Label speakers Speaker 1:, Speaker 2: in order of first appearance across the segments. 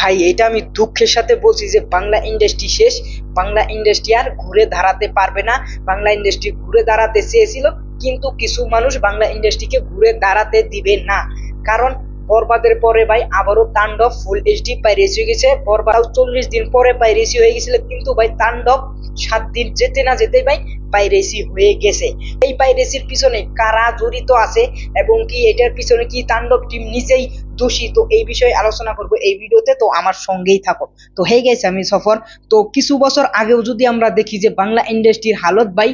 Speaker 1: ভাই এটা আমি দুঃখের সাথে বলছি যে বাংলা ইন্ডাস্ট্রি শেষ। বাংলা ইন্ডাস্ট্রি আর ঘুরে দাঁড়াতে পারবে না। বাংলা ইন্ডাস্ট্রি ঘুরে দাঁড়াতে চেয়েছিল, কিন্তু কিছু মানুষ বাংলা ইন্ডাস্ট্রিকে ঘুরে দাঁড়াতে দিবে না। কারণ বরবাদের পরে ভাই আবারও তাণ্ডব ফুল এইচডি পাইরেসি হয়ে গেছে। বরবাদ 40 দিন পরে পাইরেসি হয়ে গেছিল, কিন্তু ভাই তাণ্ডব 7 দিন যেতে না যেতে ভাই পাইরেসি হয়ে গেছে। এই পাইরেসির পিছনে কারা জড়িত আছে এবং কি এটার পিছনে কি তাণ্ডব টিম নিজেই দোষী, তো এই বিষয়ে আলোচনা করবো এই ভিডিওতে। তো আমার সঙ্গেই থাকো। তো হয়ে গেছে আমি সফর। তো কিছু বছর আগেও যদি আমরা দেখি যে বাংলা ইন্ডাস্ট্রির হালত ভাই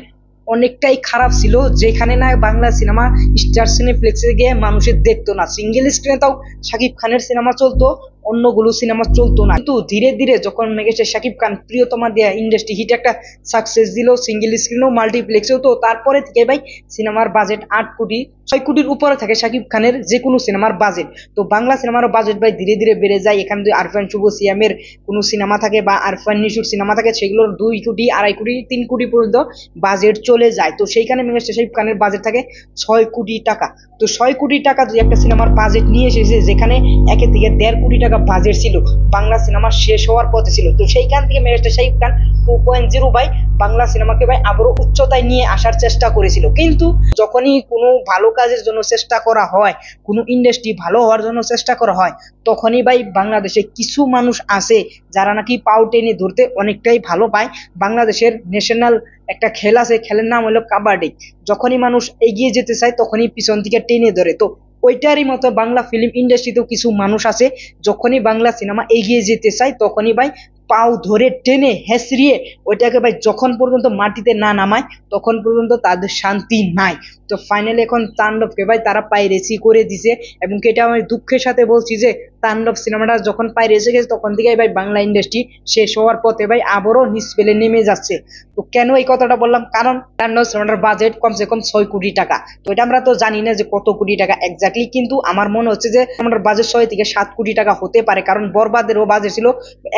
Speaker 1: অনেকটাই খারাপ ছিল, যেখানে না বাংলা সিনেমা স্টার সিনেপ্লেক্সে গিয়ে মানুষের দেখতো না, সিঙ্গেল স্ক্রিনে তাও শাকিব খানের সিনেমা চলতো, অন্যগুলো সিনেমা চলতো না। কিন্তু ধীরে ধীরে যখন মেগেছে শাকিব খান প্রিয়তমা দিয়া ইন্ডাস্ট্রি হিট একটা সাকসেস দিল, সিঙ্গেল স্ক্রিনেও মাল্টিপ্লেক্সেও, তো তারপরে থেকে ভাই সিনেমার বাজেট 8 কোটি 6 কোটির উপরে থাকে শাকিব খানের যে কোনো সিনেমার বাজেট। তো বাংলা সিনেমার বাজেট ভাই ধীরে ধীরে বেড়ে যায়। এখানে যদি আরফান শুভ সিয়ামের কোনো সিনেমা থাকে বা আরফান নিশুর সিনেমা থাকে, সেগুলোর 2 কোটি 2.5 কোটি 3 কোটি পর্যন্ত বাজেট চলে যায়। তো সেইখানে মেগেছে শাকিব খানের বাজেট থাকে 6 কোটি টাকা। তো 6 কোটি টাকা যদি একটা সিনেমার বাজেট নিয়ে এসেছে, যেখানে 1 থেকে 1.5 কোটি টাকা বাজেট ছিল, বাংলা সিনেমা শেষ হওয়ার পথে ছিল, তো সেইখান থেকে মেগাস্টার শাকিব খান 2.0 ভাই বাংলা সিনেমাকে ভাই আবারও উচ্চতায় নিয়ে আসার চেষ্টা করেছিল। কিন্তু যখনই কোনো ভালো কাজের জন্য চেষ্টা করা হয়, কোনো ইন্ডাস্ট্রি ভালো হওয়ার জন্য চেষ্টা করা হয়, তখনই ভাই বাংলাদেশে কিছু মানুষ আছে যারা নাকি পাও টেনে ধরতে অনেকটাই ভালো পায়। বাংলাদেশের ন্যাশনাল একটা খেল আছে, খেলের নাম হলো কাবাডি। যখনই মানুষ এগিয়ে যেতে চায় তখনই পিছন থেকে টেনে ধরে। তো ওইটারই মতো বাংলা ফিল্ম ইন্ডাস্ট্রিতেও কিছু মানুষ আছে, যখনই বাংলা সিনেমা এগিয়ে যেতে চায় তখনই ভাই পাও ধরে টেনে হেসড়িয়ে ওইটাকে ভাই যখন পর্যন্ত মাটিতে না নামায় তখন পর্যন্ত তাদের শান্তি নাই। তো ফাইনালি এখন তাণ্ডবকে ভাই তারা পাইরেসি করে দিছে, এবং এটা আমি দুঃখের সাথে বলছি যে তাণ্ডব সিনেমাটা যখন পাইরেসি গেছে তখন থেকেই ভাই বাংলা ইন্ডাস্ট্রি শেষ হওয়ার পথে ভাই আবারও নিচ পেলে নেমে যাচ্ছে। তো কেন এই কথাটা বললাম? কারণ তাণ্ডব সিনেমাটার বাজেট কমসে কম 6 কোটি টাকা। তো এটা আমরা তো জানি না যে কত কোটি টাকা এক্স্যাক্টলি, কিন্তু আমার মনে হচ্ছে যে সিনেমাটার বাজেট 6 থেকে 7 কোটি টাকা হতে পারে। কারণ বরবাদেরও বাজেট ছিল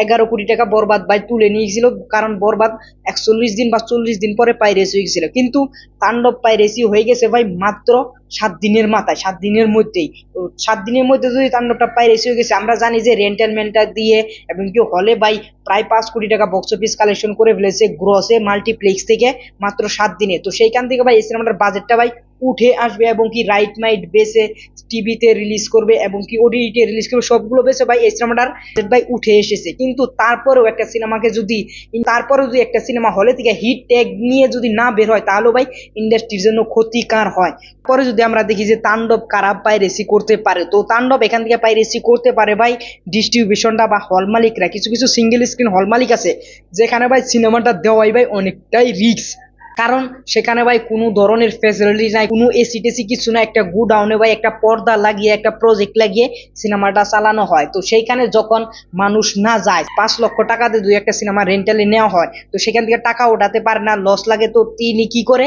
Speaker 1: 11 কোটি টাকা, বরবাদ ভাই তুলে নিয়ে গেছিল, কারণ বরবাদ 41 দিন বা 40 দিন পরে পাইরেসি হয়ে গেছিল। কিন্তু তাণ্ডব পাইরেসি হয়ে গেছে ভাই মাত্র 7 দিনের মাথায়, 7 দিনের মধ্যেই। তো 7 দিনের মধ্যে যদি তাণ্ডবটা পাইরেসি হয়ে গেছে, আমরা জানি যে রেন্টালমেন্টটা দিয়ে এবং কি হলে ভাই প্রায় 5 কোটি টাকা বক্স অফিস কালেকশন করে ফেলেছে গ্রসে মাল্টিপ্লেক্স থেকে মাত্র 7 দিনে। তো সেইখান থেকে ভাই এই সিনেমাটার বাজেটটা ভাই উঠে আসবে, এবং কি রাইট মাইট বেসে টিভিতে রিলিজ করবে এবং কি ওটিটিতে রিলিজ করবে, সবগুলো বেসে ভাই এই সিনেমাটার ভাই উঠে এসেছে। কিন্তু তারপরেও একটা সিনেমাকে যদি একটা সিনেমা হলে থেকে হিট ট্যাগ নিয়ে যদি না বের হয়, তাহলে ভাই ইন্ডাস্ট্রির জন্য ক্ষতিকার হয়। পরে যদি আমরা দেখি যে তাণ্ডব কারা পাইরেসি করতে পারে, তো তাণ্ডব এখান থেকে পাইরেসি করতে পারে ভাই ডিস্ট্রিবিউশনটা বা হল মালিকরা। কিছু কিছু সিঙ্গেল স্ক্রিন হল মালিক আছে যেখানে ভাই সিনেমাটা দেওয়াই ভাই অনেকটাই রিস্ক। কারণ সেখানে ভাই কোনো ধরনের ফ্যাসিলিটি নাই, কোনো এসি টেসি কিছু না, একটা গুডাউনে ভাই একটা পর্দা লাগিয়ে একটা প্রজেক্ট লাগিয়ে সিনেমাটা চালানো হয়। তো সেইখানে যখন মানুষ না যায়, 5 লক্ষ টাকা দিয়ে 2 একটা সিনেমা রেন্টালে নেওয়া হয়, তো সেখান থেকে টাকা ওঠাতে পারে না, লস লাগে। তো তিনি কি করে,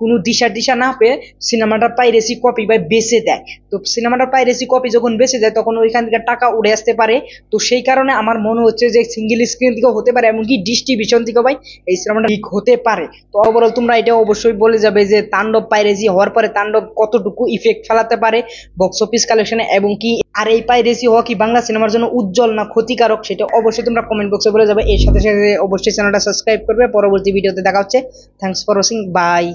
Speaker 1: কোনো দিশা না পেয়ে সিনেমাটার পাইরেসি কপি ভাই বেচে দেয়। তো সিনেমাটার পাইরেসি কপি যখন বেচে দেয় তখন ওইখান থেকে টাকা উড়ে আসতে পারে। তো সেই কারণে আমার মনে হচ্ছে যে সিঙ্গেল স্ক্রিন থেকেও হতে পারে, এমনকি ডিস্ট্রিবিউশন থেকেও ভাই এই সিনেমাটা লিক হতে পারে। তো ওভারঅল তোমরা এটা অবশ্যই বলে যাবে যে তাণ্ডব পাইরেসি হওয়ার পরে তাণ্ডব কতটুকু ইফেক্ট ফেলাতে পারে বক্স অফিস কালেকশনে, এবং কি আর এই পাইরেসি হওয়া কি বাংলা সিনেমার জন্য উজ্জ্বল না ক্ষতিকারক, সেটা অবশ্যই তোমরা কমেন্ট বক্সে বলে যাবে। এর সাথে সাথে অবশ্যই চ্যানেলটা সাবস্ক্রাইব করবে। পরবর্তী ভিডিওতে দেখা হচ্ছে। Thanks for watching, by.